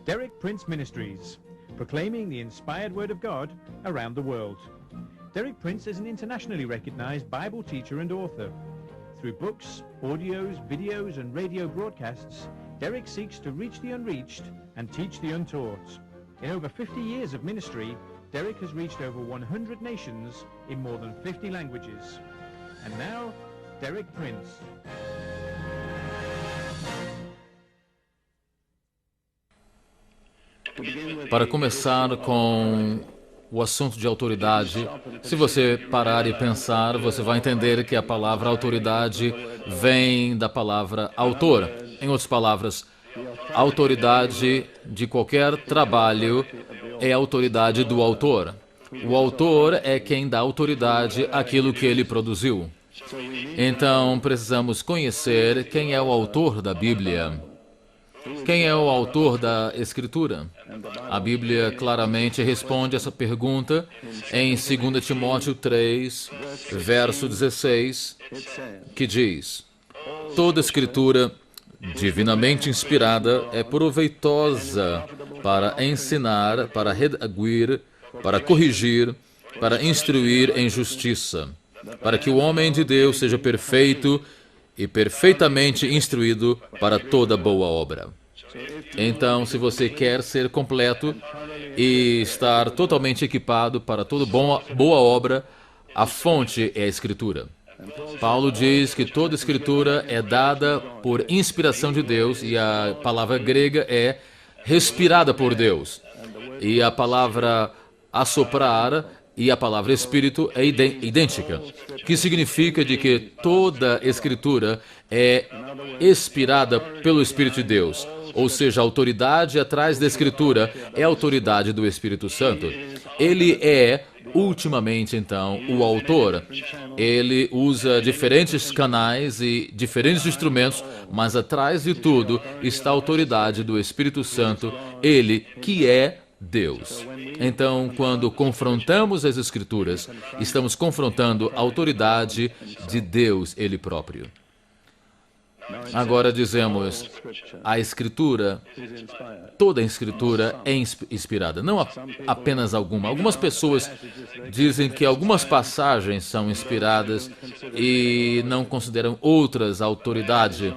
Derek Prince Ministries, proclaiming the inspired word of God around the world. Derek Prince is an internationally recognized Bible teacher and author. Through books, audios, videos, and radio broadcasts, Derek seeks to reach the unreached and teach the untaught. In over 50 years of ministry, Derek has reached over 100 nations in more than 50 languages. And now, Derek Prince. Para começar com o assunto de autoridade, se você parar e pensar, você vai entender que a palavra autoridade vem da palavra autor. Em outras palavras, a autoridade de qualquer trabalho é a autoridade do autor. O autor é quem dá autoridade àquilo que ele produziu. Então, precisamos conhecer quem é o autor da Bíblia. Quem é o autor da Escritura? A Bíblia claramente responde essa pergunta em 2 Timóteo 3, verso 16, que diz: toda Escritura divinamente inspirada é proveitosa para ensinar, para redarguir, para corrigir, para instruir em justiça, para que o homem de Deus seja perfeito e perfeitamente instruído para toda boa obra. Então, se você quer ser completo e estar totalmente equipado para toda boa obra, a fonte é a Escritura. Paulo diz que toda Escritura é dada por inspiração de Deus e a palavra grega é respirada por Deus. E a palavra assoprar e a palavra Espírito é idêntica, que significa de que toda Escritura é inspirada pelo Espírito de Deus. Ou seja, a autoridade atrás da Escritura é a autoridade do Espírito Santo. Ele é, ultimamente, então, o autor. Ele usa diferentes canais e diferentes instrumentos, mas atrás de tudo está a autoridade do Espírito Santo, ele que é Deus. Então, quando confrontamos as Escrituras, estamos confrontando a autoridade de Deus, Ele próprio. Agora dizemos, a Escritura, toda a Escritura é inspirada, não apenas alguma. Algumas pessoas dizem que algumas passagens são inspiradas e não consideram outras autoridade,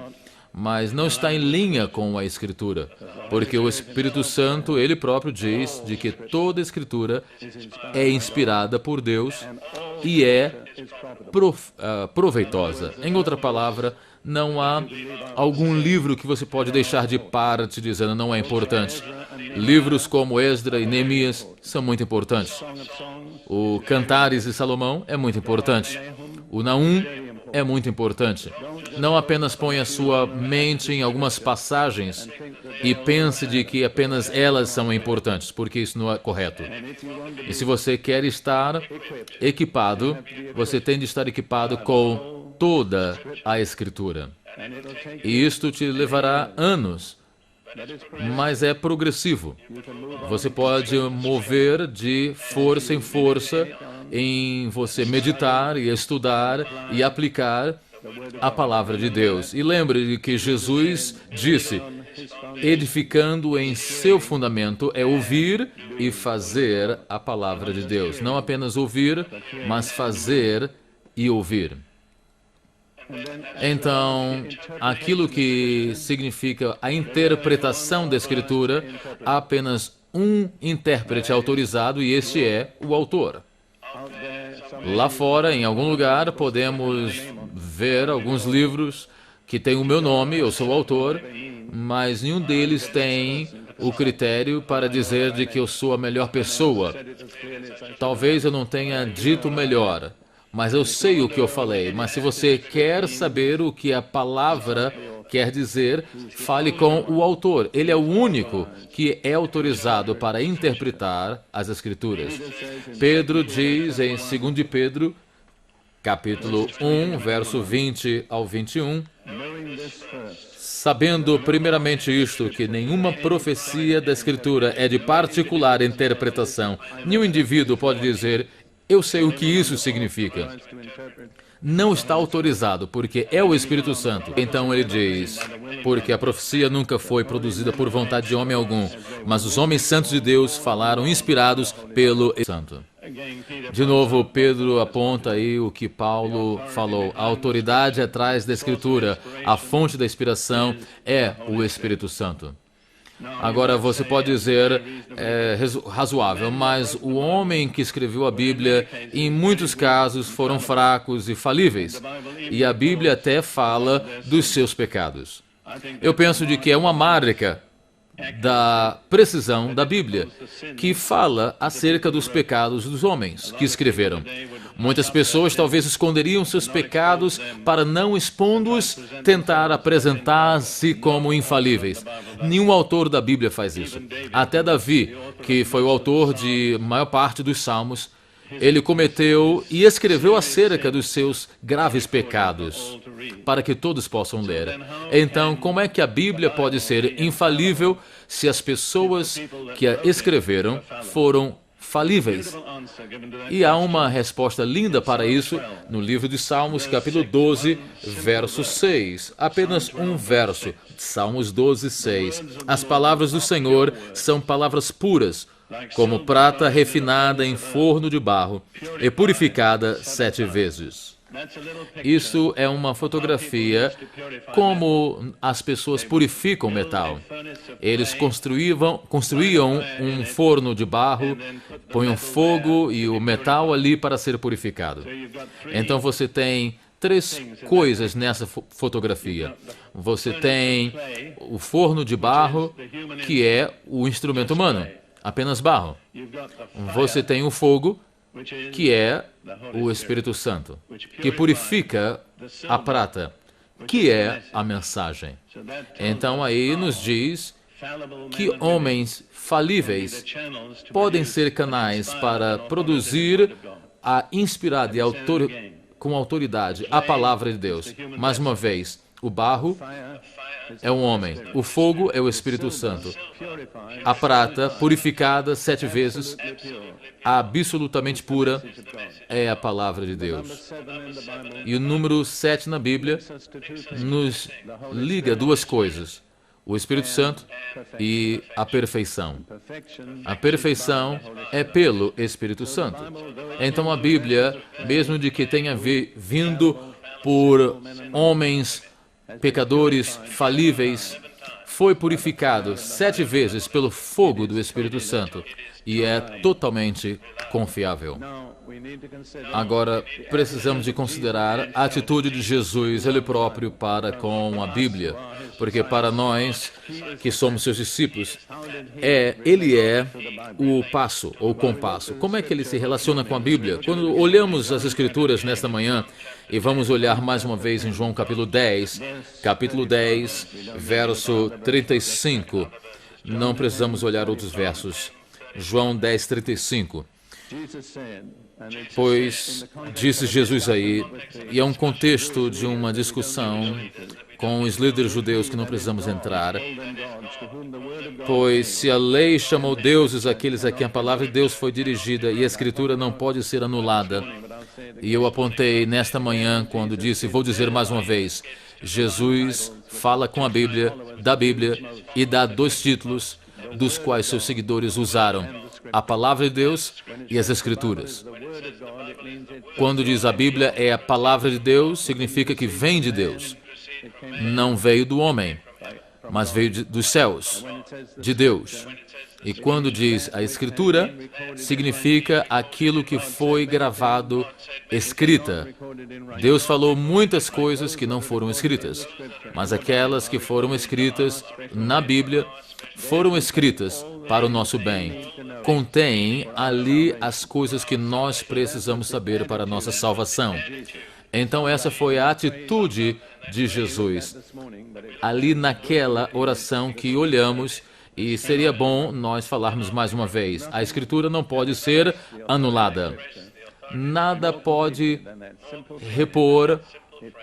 mas não está em linha com a Escritura, porque o Espírito Santo, ele próprio diz de que toda a Escritura é inspirada por Deus e é proveitosa. Em outra palavra, não há algum livro que você pode deixar de parte dizendo não é importante. Livros como Esdra e Neemias são muito importantes. O Cantares de Salomão é muito importante. O Naum é muito importante. Não apenas ponha sua mente em algumas passagens e pense de que apenas elas são importantes, porque isso não é correto. E se você quer estar equipado, você tem de estar equipado com toda a Escritura. E isto te levará anos, mas é progressivo. Você pode mover de força em força em você meditar e estudar e aplicar a palavra de Deus. E lembre de que Jesus disse, edificando em seu fundamento é ouvir e fazer a palavra de Deus. Não apenas ouvir, mas fazer e ouvir. Então, aquilo que significa a interpretação da Escritura, há apenas um intérprete autorizado e este é o autor. Lá fora, em algum lugar, podemos ver alguns livros que têm o meu nome, eu sou o autor, mas nenhum deles tem o critério para dizer de que eu sou a melhor pessoa. Talvez eu não tenha dito melhor, mas eu sei o que eu falei. Mas se você quer saber o que a palavra quer dizer, fale com o autor. Ele é o único que é autorizado para interpretar as Escrituras. Pedro diz em 2 Pedro, capítulo 1, verso 20 ao 21, sabendo primeiramente isto, que nenhuma profecia da Escritura é de particular interpretação. Nenhum indivíduo pode dizer, Eu sei o que isso significa. Não está autorizado, porque é o Espírito Santo. Então ele diz, porque a profecia nunca foi produzida por vontade de homem algum, mas os homens santos de Deus falaram inspirados pelo Espírito Santo. De novo, Pedro aponta aí o que Paulo falou. A autoridade atrás da Escritura, a fonte da inspiração é o Espírito Santo. Agora, você pode dizer, razoável, mas o homem que escreveu a Bíblia, em muitos casos, foram fracos e falíveis. E a Bíblia até fala dos seus pecados. Eu penso de que é uma marca da precisão da Bíblia, que fala acerca dos pecados dos homens que escreveram. Muitas pessoas talvez esconderiam seus pecados para não expondo-os, tentar apresentar-se como infalíveis. Nenhum autor da Bíblia faz isso. Até Davi, que foi o autor de maior parte dos Salmos, ele cometeu e escreveu acerca dos seus graves pecados, para que todos possam ler. Então, como é que a Bíblia pode ser infalível se as pessoas que a escreveram foram falíveis? E há uma resposta linda para isso no livro de Salmos, capítulo 12, verso 6. Apenas um verso. Salmos 12, 6. As palavras do Senhor são palavras puras, como prata refinada em forno de barro e purificada 7 vezes. Isso é uma fotografia como as pessoas purificam metal. Eles construíam um forno de barro, põem fogo e o metal ali para ser purificado. Então você tem 3 coisas nessa fotografia. Você tem o forno de barro, que é o instrumento humano, apenas barro. Você tem o fogo, que é o Espírito Santo, que purifica a prata, que é a mensagem. Então aí nos diz que homens falíveis podem ser canais para produzir a inspirada e com autoridade a palavra de Deus. Mais uma vez, o barro é um homem, o fogo é o Espírito Santo, a prata purificada 7 vezes, absolutamente pura, é a palavra de Deus. E o número 7 na Bíblia nos liga 2 coisas: o Espírito Santo e a perfeição. A perfeição é pelo Espírito Santo. Então a Bíblia, mesmo de que tenha vindo por homens pecadores falíveis, foi purificado 7 vezes pelo fogo do Espírito Santo e é totalmente confiável. Agora, precisamos de considerar a atitude de Jesus, ele próprio, para com a Bíblia, porque para nós, que somos seus discípulos, ele é o passo, ou compasso. Como é que ele se relaciona com a Bíblia? Quando olhamos as Escrituras nesta manhã, e vamos olhar mais uma vez em João capítulo 10, verso 35. Não precisamos olhar outros versos. João 10, 35. Pois, disse Jesus aí, e é um contexto de uma discussão com os líderes judeus que não precisamos entrar, pois se a lei chamou deuses aqueles a quem a palavra de Deus foi dirigida e a Escritura não pode ser anulada, e eu apontei nesta manhã quando disse, vou dizer mais uma vez, Jesus fala com a Bíblia, da Bíblia, e dá 2 títulos dos quais seus seguidores usaram: a palavra de Deus e as Escrituras. Quando diz a Bíblia é a palavra de Deus, significa que vem de Deus. Não veio do homem, mas veio dos céus, de Deus. E quando diz a Escritura, significa aquilo que foi gravado, escrita. Deus falou muitas coisas que não foram escritas, mas aquelas que foram escritas na Bíblia foram escritas para o nosso bem. Contém ali as coisas que nós precisamos saber para a nossa salvação. Então essa foi a atitude de Jesus, ali naquela oração que olhamos, e seria bom nós falarmos mais uma vez. A Escritura não pode ser anulada. Nada pode repor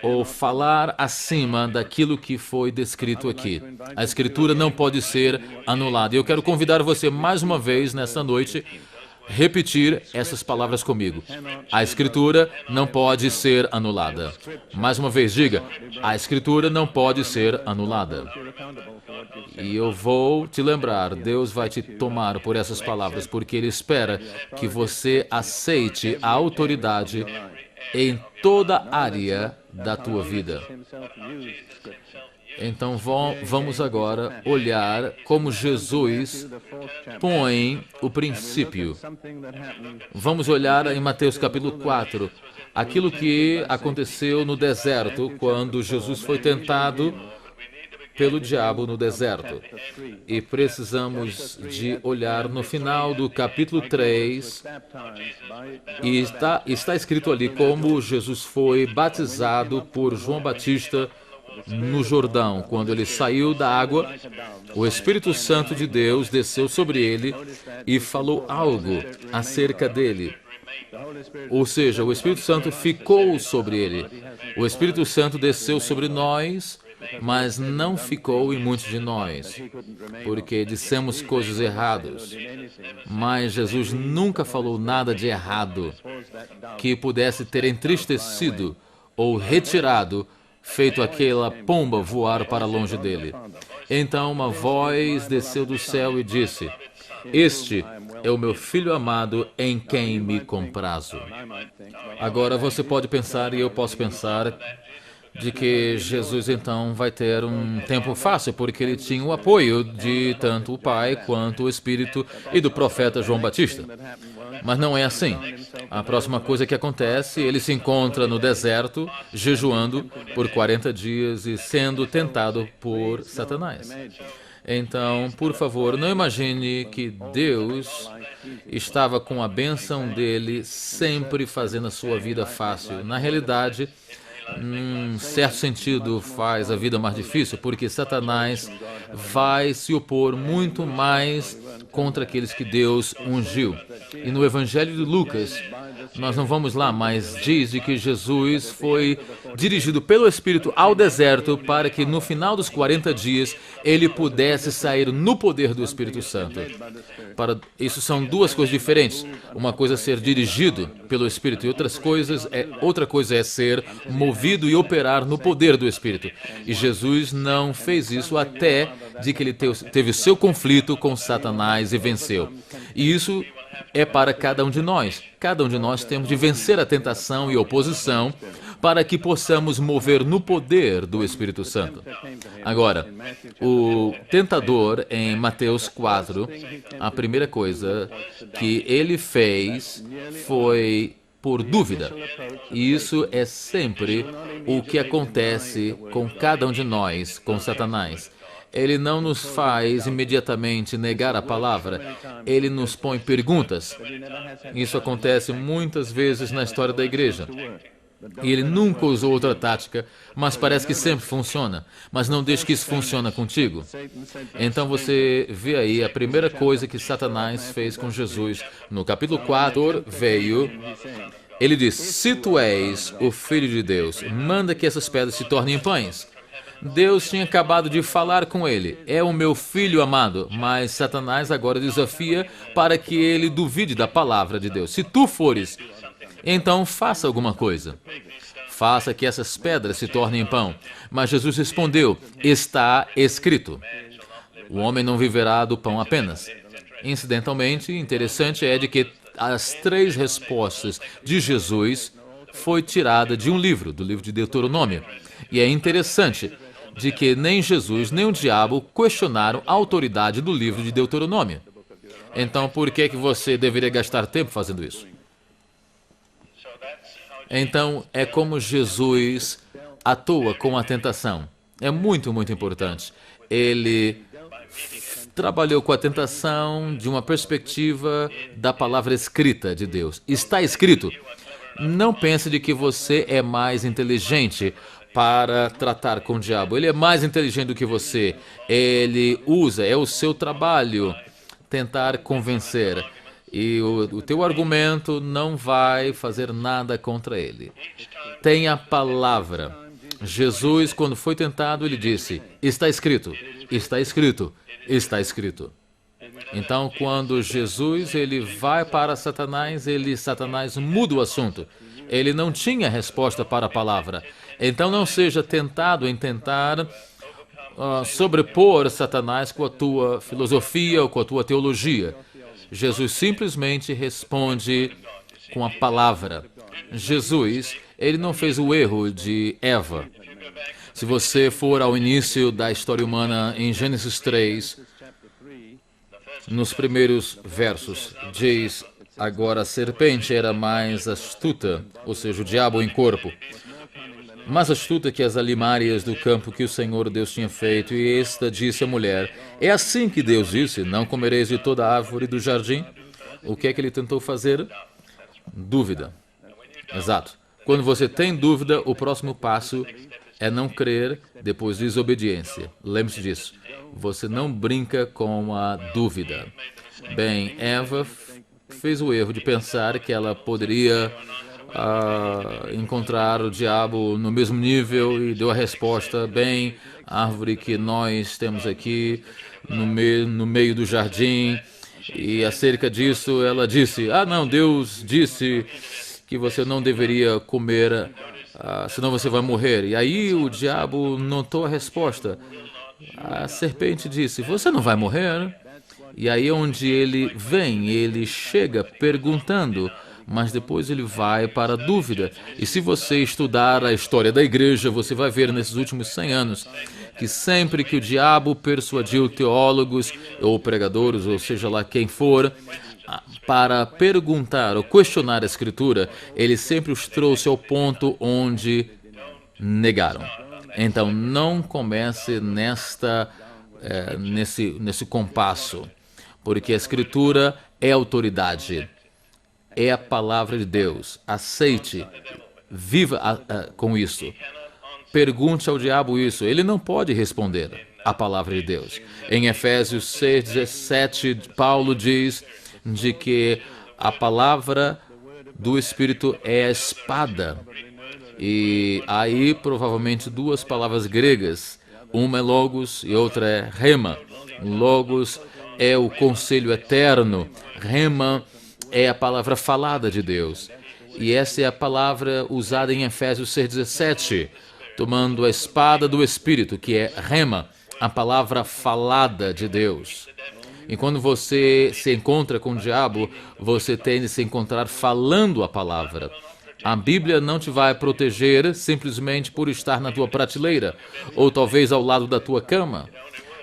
ou falar acima daquilo que foi descrito aqui. A Escritura não pode ser anulada. E eu quero convidar você mais uma vez nesta noite repetir essas palavras comigo. A Escritura não pode ser anulada. Mais uma vez, diga, a Escritura não pode ser anulada. E eu vou te lembrar, Deus vai te tomar por essas palavras, porque Ele espera que você aceite a autoridade em toda área da tua vida. Então vamos agora olhar como Jesus põe o princípio. Vamos olhar em Mateus capítulo 4, aquilo que aconteceu no deserto, quando Jesus foi tentado pelo diabo no deserto. E precisamos de olhar no final do capítulo 3, e está escrito ali como Jesus foi batizado por João Batista no Jordão. Quando ele saiu da água, o Espírito Santo de Deus desceu sobre ele e falou algo acerca dele. Ou seja, o Espírito Santo ficou sobre ele. O Espírito Santo desceu sobre nós, mas não ficou em muitos de nós, porque dissemos coisas erradas. Mas Jesus nunca falou nada de errado que pudesse ter entristecido ou retirado, feito aquela pomba voar para longe dele. Então uma voz desceu do céu e disse: "Este é o meu Filho amado, em quem me comprazo." Agora você pode pensar, e eu posso pensar, de que Jesus então vai ter um tempo fácil, porque ele tinha o apoio de tanto o Pai quanto o Espírito e do profeta João Batista. Mas não é assim. A próxima coisa que acontece, ele se encontra no deserto, jejuando por 40 dias e sendo tentado por Satanás. Então, por favor, não imagine que Deus estava com a bênção dele sempre fazendo a sua vida fácil. Na realidade, num certo sentido, faz a vida mais difícil, porque Satanás vai se opor muito mais contra aqueles que Deus ungiu. E no Evangelho de Lucas, nós não vamos lá, mas diz de que Jesus foi dirigido pelo Espírito ao deserto para que no final dos 40 dias ele pudesse sair no poder do Espírito Santo. Isso são duas coisas diferentes. Uma coisa é ser dirigido pelo Espírito e outra coisa é ser movido e operar no poder do Espírito. E Jesus não fez isso até de que ele teve seu conflito com Satanás e venceu. E isso é para cada um de nós. Cada um de nós temos de vencer a tentação e a oposição para que possamos mover no poder do Espírito Santo. Agora, o tentador, em Mateus 4, a primeira coisa que ele fez foi por dúvida. E isso é sempre o que acontece com cada um de nós, com Satanás. Ele não nos faz imediatamente negar a palavra, ele nos põe perguntas. Isso acontece muitas vezes na história da igreja. E ele nunca usou outra tática, mas parece que sempre funciona. Mas não deixe que isso funcione contigo. Então você vê aí a primeira coisa que Satanás fez com Jesus. No capítulo 4, ele diz: "Se tu és o Filho de Deus, manda que essas pedras se tornem pães." Deus tinha acabado de falar com ele: "É o meu Filho amado." Mas Satanás agora desafia para que ele duvide da palavra de Deus. Se tu fores, então faça alguma coisa. Faça que essas pedras se tornem pão. Mas Jesus respondeu: "Está escrito, o homem não viverá do pão apenas." Incidentalmente, interessante é de que as 3 respostas de Jesus foi tirada de um livro, do livro de Deuteronômio. E é interessante de que nem Jesus nem o diabo questionaram a autoridade do livro de Deuteronômio. Então, por que você deveria gastar tempo fazendo isso? Então, é como Jesus atua com a tentação. É muito, muito importante. Ele trabalhou com a tentação de uma perspectiva da palavra escrita de Deus. Está escrito. Não pense de que você é mais inteligente para tratar com o diabo. Ele é mais inteligente do que você. Ele é o seu trabalho tentar convencer. E o teu argumento não vai fazer nada contra ele. Tem a palavra. Jesus, quando foi tentado, ele disse: "Está escrito, está escrito, está escrito." Então, quando Jesus ele vai para Satanás, Satanás muda o assunto. Ele não tinha resposta para a palavra. Então, não seja tentado em tentar sobrepor Satanás com a tua filosofia ou com a tua teologia. Jesus simplesmente responde com a palavra. Jesus, ele não fez o erro de Eva. Se você for ao início da história humana em Gênesis 3, nos primeiros versos, diz: agora a serpente era mais astuta, ou seja, o diabo em corpo, mais astuta que as alimárias do campo que o Senhor Deus tinha feito, e esta disse à mulher: é assim que Deus disse, não comereis de toda a árvore do jardim? O que é que ele tentou fazer? Dúvida. Exato. Quando você tem dúvida, o próximo passo é não crer, depois desobediência. Lembre-se disso. Você não brinca com a dúvida. Bem, Eva fez o erro de pensar que ela poderia encontrar o diabo no mesmo nível e deu a resposta: bem, a árvore que nós temos aqui no meio do jardim. E acerca disso ela disse: não, Deus disse que você não deveria comer, senão você vai morrer. E aí o diabo notou a resposta. A serpente disse: você não vai morrer. E aí onde ele vem, ele chega perguntando, mas depois ele vai para a dúvida. E se você estudar a história da igreja, você vai ver nesses últimos 100 anos que sempre que o diabo persuadiu teólogos ou pregadores, ou seja lá quem for, para perguntar ou questionar a Escritura, ele sempre os trouxe ao ponto onde negaram. Então, não comece nesse compasso, porque a Escritura é autoridade, é a palavra de Deus. Aceite, viva com isso. Pergunte ao diabo isso, ele não pode responder a palavra de Deus. Em Efésios 6:17, Paulo diz de que a palavra do Espírito é a espada. E aí, provavelmente, duas palavras gregas. Uma é logos e outra é rema. Logos é o conselho eterno. Rema é a palavra falada de Deus. E essa é a palavra usada em Efésios 6:17. Tomando a espada do Espírito, que é rema, a palavra falada de Deus. E quando você se encontra com o diabo, você tem de se encontrar falando a palavra. A Bíblia não te vai proteger simplesmente por estar na tua prateleira, ou talvez ao lado da tua cama.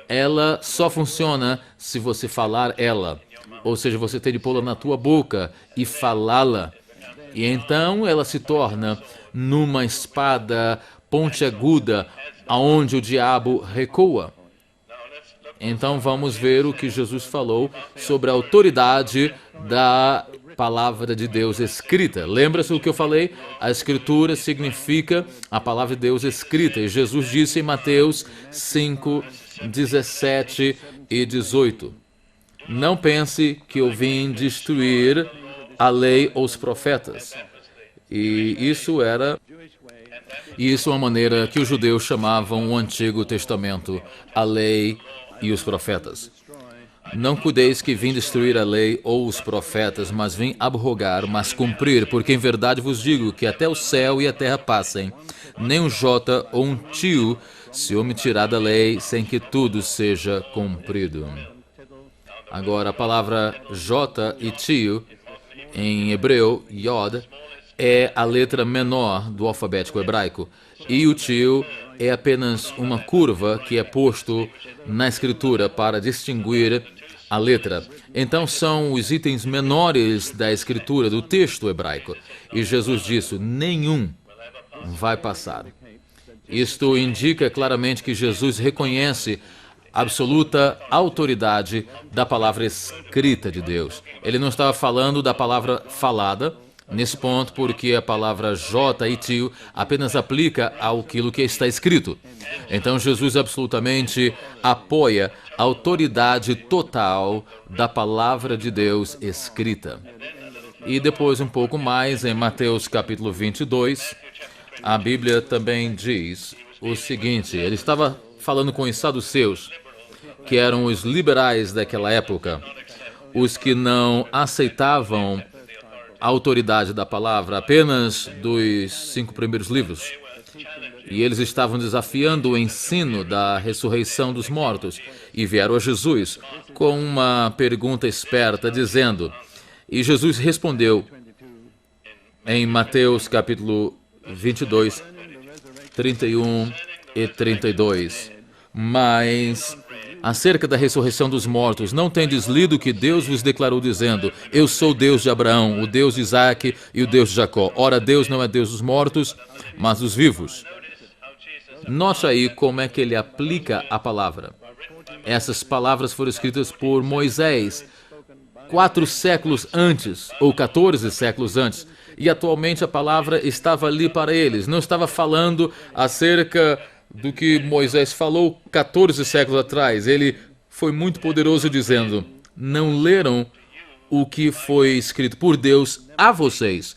Ela só funciona se você falar ela. Ou seja, você tem de pô-la na tua boca e falá-la. E então ela se torna numa espada pontiaguda, aonde o diabo recua. Então vamos ver o que Jesus falou sobre a autoridade da palavra de Deus escrita. Lembra-se o que eu falei? A escritura significa a palavra de Deus escrita. E Jesus disse em Mateus 5:17 e 18: não pense que eu vim destruir a lei ou os profetas. E isso é uma maneira que os judeus chamavam o Antigo Testamento, a lei e os profetas. Não cuideis que vim destruir a lei ou os profetas, mas vim abrogar, mas cumprir, porque em verdade vos digo que até o céu e a terra passem, nem um jota ou um tio se omitirá da lei sem que tudo seja cumprido. Agora, a palavra jota e tio, em hebreu, yod, é a letra menor do alfabeto hebraico, e o tio é apenas uma curva que é posto na escritura para distinguir a letra. Então são os itens menores da escritura do texto hebraico. E Jesus disse: nenhum vai passar. Isto indica claramente que Jesus reconhece a absoluta autoridade da palavra escrita de Deus. Ele não estava falando da palavra falada, nesse ponto, porque a palavra J e tio apenas aplica àquilo que está escrito. Então Jesus absolutamente apoia a autoridade total da palavra de Deus escrita. E depois um pouco mais, em Mateus capítulo 22, a Bíblia também diz o seguinte: ele estava falando com os saduceus, que eram os liberais daquela época, os que não aceitavam a autoridade da palavra, apenas dos 5 primeiros livros. E eles estavam desafiando o ensino da ressurreição dos mortos e vieram a Jesus com uma pergunta esperta, dizendo, e Jesus respondeu em Mateus capítulo 22, 31 e 32. Mas acerca da ressurreição dos mortos, não tendes lido que Deus vos declarou dizendo, eu sou o Deus de Abraão, o Deus de Isaac e o Deus de Jacó. Ora, Deus não é Deus dos mortos, mas dos vivos. Note aí como é que ele aplica a palavra. Essas palavras foram escritas por Moisés 4 séculos antes, ou 14 séculos antes. E atualmente a palavra estava ali para eles. Não estava falando acerca do que Moisés falou 14 séculos atrás. Ele foi muito poderoso dizendo, não leram o que foi escrito por Deus a vocês.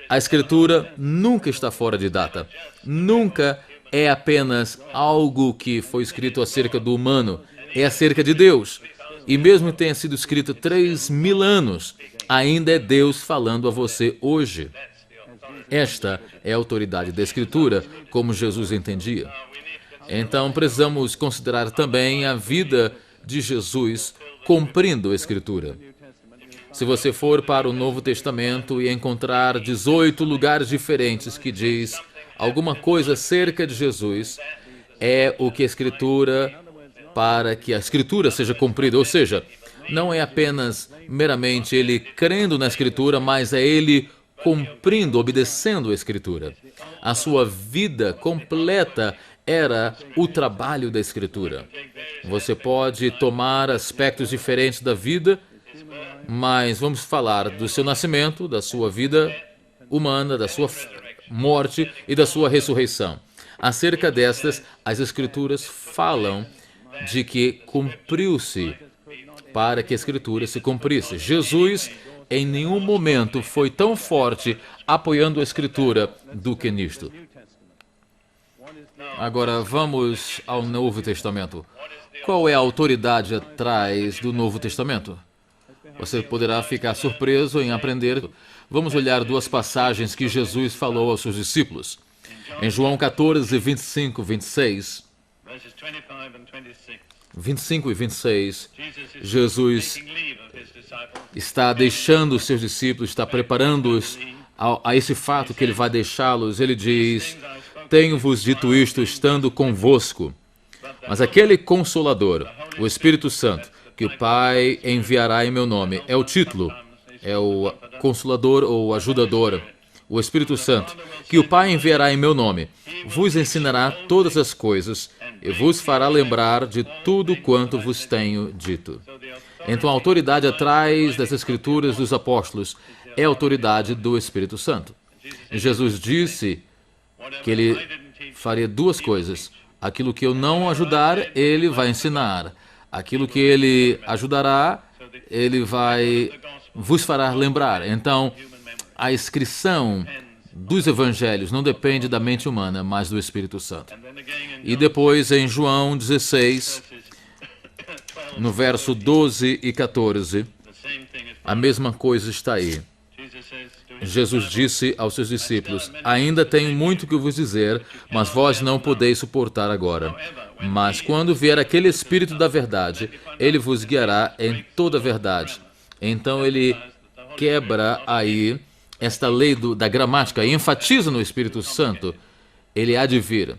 A Escritura nunca está fora de data. Nunca é apenas algo que foi escrito acerca do humano. É acerca de Deus. E mesmo que tenha sido escrito 3.000 anos, ainda é Deus falando a você hoje. Esta é a autoridade da Escritura, como Jesus entendia. Então, precisamos considerar também a vida de Jesus cumprindo a Escritura. Se você for para o Novo Testamento e encontrar 18 lugares diferentes que diz alguma coisa acerca de Jesus, é o que a Escritura, para que a Escritura seja cumprida, ou seja, não é apenas meramente ele crendo na Escritura, mas é ele cumprindo, obedecendo a Escritura. A sua vida completa era o trabalho da Escritura. Você pode tomar aspectos diferentes da vida, mas vamos falar do seu nascimento, da sua vida humana, da sua morte e da sua ressurreição. Acerca destas, as Escrituras falam de que cumpriu-se para que a Escritura se cumprisse. Jesus, em nenhum momento, foi tão forte apoiando a Escritura do que nisto. Agora, vamos ao Novo Testamento. Qual é a autoridade atrás do Novo Testamento? Você poderá ficar surpreso em aprender. Vamos olhar 2 passagens que Jesus falou aos seus discípulos. Em João 14, 25 e 26, Jesus está deixando os seus discípulos, está preparando-os a esse fato que ele vai deixá-los. Ele diz, tenho-vos dito isto estando convosco, mas aquele Consolador, o Espírito Santo, que o Pai enviará em meu nome, é o título, é o Consolador ou Ajudador, o Espírito Santo, que o Pai enviará em meu nome, vos ensinará todas as coisas e vos fará lembrar de tudo quanto vos tenho dito. Então a autoridade atrás das Escrituras dos apóstolos é a autoridade do Espírito Santo. Jesus disse que ele faria 2 coisas. Aquilo que eu não ajudar, ele vai ensinar. Aquilo que ele ajudará, ele vai vos fará lembrar. Então, a inscrição dos evangelhos não depende da mente humana, mas do Espírito Santo. E depois, em João 16, no verso 12 e 14, a mesma coisa está aí. Jesus disse aos seus discípulos, ainda tenho muito que vos dizer, mas vós não podeis suportar agora. Mas quando vier aquele Espírito da verdade, ele vos guiará em toda a verdade. Então ele quebra aí esta lei da gramática e enfatiza no Espírito Santo. Ele há de vir.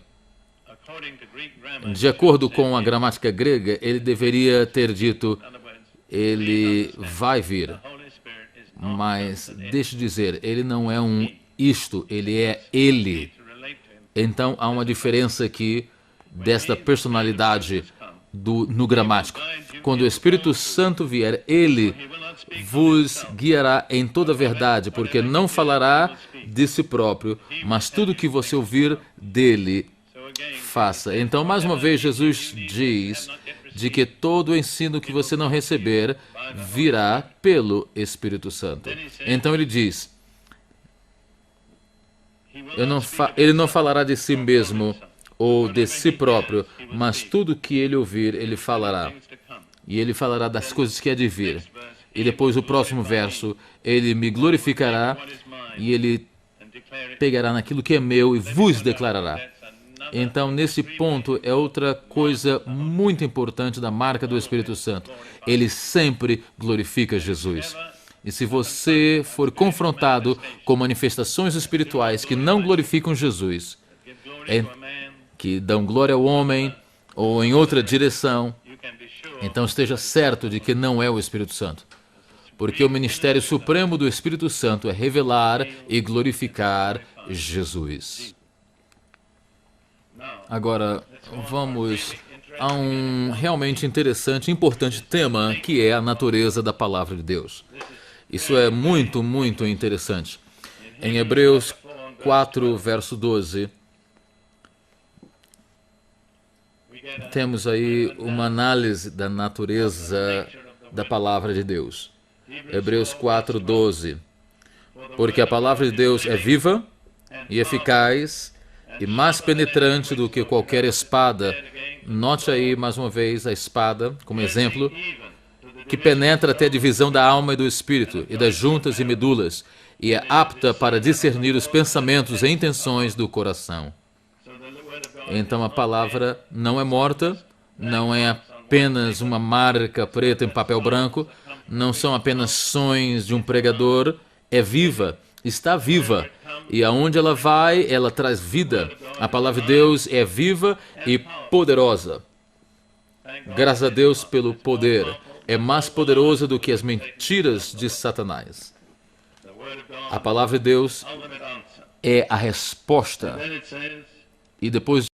De acordo com a gramática grega, ele deveria ter dito, ele vai vir. Mas, deixe dizer, ele não é um isto, ele é ele. Então, há uma diferença aqui desta personalidade no gramático. Quando o Espírito Santo vier, ele vos guiará em toda a verdade, porque não falará de si próprio, mas tudo que você ouvir dele, faça. Então, mais uma vez, Jesus diz de que todo o ensino que você não receber virá pelo Espírito Santo. Então ele diz, ele não falará de si mesmo ou de si próprio, mas tudo que ele ouvir, ele falará. E ele falará das coisas que há de vir. E depois o próximo verso, ele me glorificará e ele pegará naquilo que é meu e vos declarará. Então, nesse ponto, é outra coisa muito importante da marca do Espírito Santo. Ele sempre glorifica Jesus. E se você for confrontado com manifestações espirituais que não glorificam Jesus, que dão glória ao homem ou em outra direção, então esteja certo de que não é o Espírito Santo. Porque o ministério supremo do Espírito Santo é revelar e glorificar Jesus. Agora, vamos a um realmente interessante e importante tema, que é a natureza da palavra de Deus. Isso é muito, muito interessante. Em Hebreus 4, verso 12, temos aí uma análise da natureza da palavra de Deus. Hebreus 4, 12. Porque a palavra de Deus é viva e eficaz e mais penetrante do que qualquer espada. Note aí, mais uma vez, a espada como exemplo, que penetra até a divisão da alma e do espírito e das juntas e medulas, e é apta para discernir os pensamentos e intenções do coração. Então a palavra não é morta, não é apenas uma marca preta em papel branco, não são apenas sonhos de um pregador, é viva, está viva. E aonde ela vai, ela traz vida. A palavra de Deus é viva e poderosa. Graças a Deus pelo poder. É mais poderosa do que as mentiras de Satanás. A palavra de Deus é a resposta. E depois